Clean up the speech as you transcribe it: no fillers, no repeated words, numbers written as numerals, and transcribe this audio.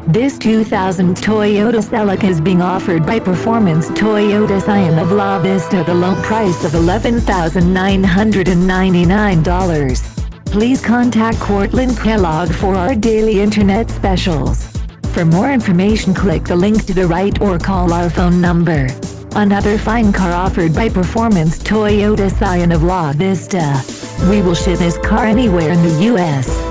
This 2000 Toyota Celica is being offered by Performance Toyota Scion of La Vista at the low price of $11,999. Please contact Cortland Kellogg for our daily internet specials. For more information, click the link to the right or call our phone number. Another fine car offered by Performance Toyota Scion of La Vista. We will ship this car anywhere in the U.S.